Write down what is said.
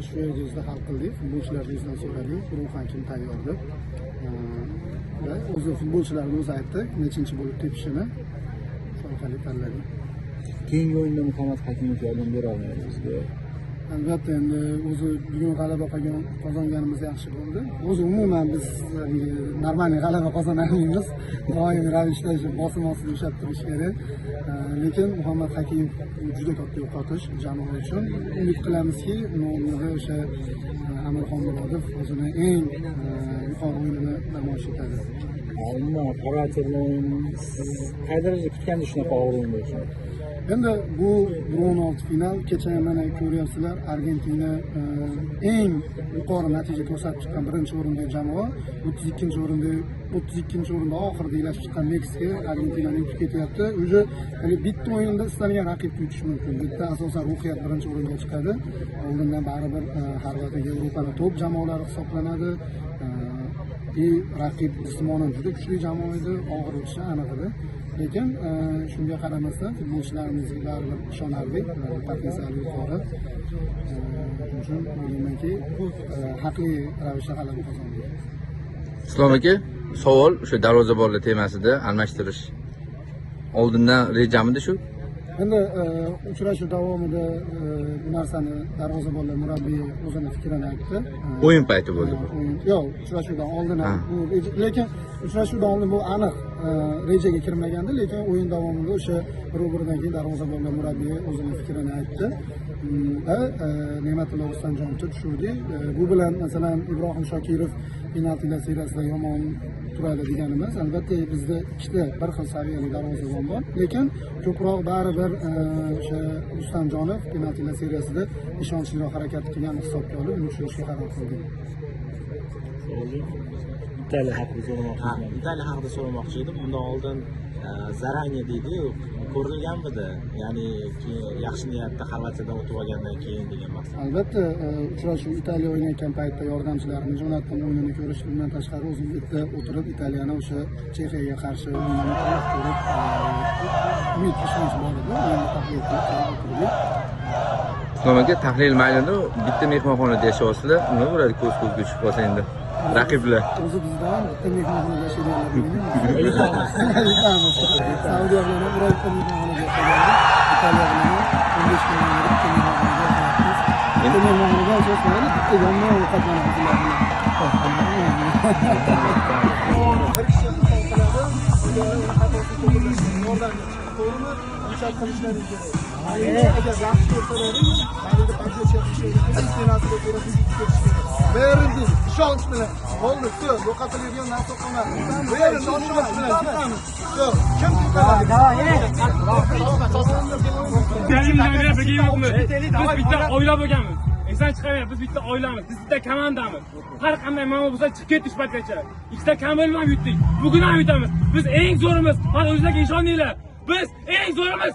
shu yerda hal qildik. Futbolchilardan so'radik, ruhan kim tayyor deb. Va o'zi futbolchilarning o'zi aytdi, nechinchi bo'lib tepishini. Shu orqali tanladik. Keyingi o'yinda Muhammad Hakimov yordam bera olmaymizga. Albatta, endi o'zi bugun g'alaba qozonganimiz yaxshi bo'ldi. O'zi umuman biz normal g'alaba qozonamiz. Doimiy ravishda bosim ostida ushlab turish kerak. Lekin Muhammad Hakimov juda katta yo'qotish jamoa uchun. Umid qilamizki, o'rnida o'sha Amirxon Murodov o'zini eng yuqori o'yinini namoyish etadi. Umuman xarakterli o'yin siz qay darajada kutganda shunaqa og'ir o'yin bo'lsin? Endi bu 16 final, kecha mana ko'ryapsizlar, Argentina eng yuqori natija ko'rsatib chiqqan birinchi o'rindagi jamoa, 32-o'rinda oxirida ilashib chiqqan Meksika Argentinani yutib ketyapti. O'zi bitta o'yinda istalgan raqibni yutish mumkin. Bitta asosan ruhiyat birinchi o'ringa chiqadi. Oldindan baribir Xorvatiya Yevropaning top jamoalari hisoblanadi. Raqib jismonan juda kuchli jamoa edi, og'ir o'tishi aniq edi. Lekin shunga qaramasdan futbolchilarimizga baribir ishonardik, potensiali yuqori. Shuning uchun o'ylaymanki, haqli ravishda g'alaba qozondik. Islom aka, savol o'sha darvozabonlar temasida almashtirish oldindan rejamidi shu? Endi uchrashuv davomida bu narsani darvozabonlar murabbiyi o'zini fikrini aytdi. O'yin payti bo'ldi. Yo'q, uchrashuvdan oldin lekin uchrashuvdan oldin bu aniq rejaga kirmagandi, lekin o'yin davomida o'sha bir-biridan keyin darvozabonlar murabbiyi o'zini fikrini aytdi. Va Ne'matullo Rustamjonovni tushirdik. Bu bilan masalan Ibrohim Shokirov penaltilar seriyasida yomon turadi degan emas. Albatta bizda ikkita bir xil saviyali darvozabon bor, lekin ko'proq baribir o'sha Rustamjonov penaltilar seriyasida ishonchliroq harakat qilgan hisobga olib, uni tushirishga qaror qildik. Italiya haqida so'ramoqchi. Italiya haqida so'ramoqchi edim. Bundan oldin zaranya deydi-yu, ko'rilganmidi? Ya'ni yaxshi niyatda Xorvatiyadan o'tib olgandan keyin degan maqsad. Albatta, uchrashuv Italiya o'ynayotgan paytda yordamchilarini jo'natdim, o'yinini ko'rish. Bundan tashqari o'zim bitta o'tirib Italiyani o'sha Chexiyaga qarshi o'yinini ko'rib, umid ishonch bor edi. O'yinni tahlil qilib Islom aka, tahlil maydonida bitta mehmonxonada yashayapsizlar. Nima bo'ladi ko'z-ko'zga tushib qolsa endi? Raqiblar. O'zi bizdan bitta mehmonxonada yashaydiganlar aytamiz. Saudiya bilan bir oy mehmonxonada yashagandik. Italiya bilan 15 kun bitta mehmonxonada yashayapmiz. Bitta mehmonxonada yashayapmiz, bitta yonma ovqatlanib bilan. Bir kishi qiladi, ularning xatosi to'g'rilanadi. Yordam to'g'rimi? O'sha qilishlari kerak. Agar yaxshi ko'rsalaring, haliga поддержка qilishadi. Istinasiga ko'ra fizik ketish kerak. Beringiz, ishonch bilan. Bo'ldi, so'z, yo'qotiladigan narsa qolmadi. Bering, ishonch bilan chiqamiz. Yo'q, kim chiqadi? Biz bitta oila bo'lganmiz. Esdan chiqamayapmiz, biz bitta oilamiz, biz bitta komandamiz. Har qanday ma'no bo'lsa chiqib ketish paytgacha. Ikkita kamel bilan yutdik. Bugun ham yutamiz. Biz eng zo'rimiz. Mana o'zingizlarga ishoninglar. Biz eng zo'rimiz.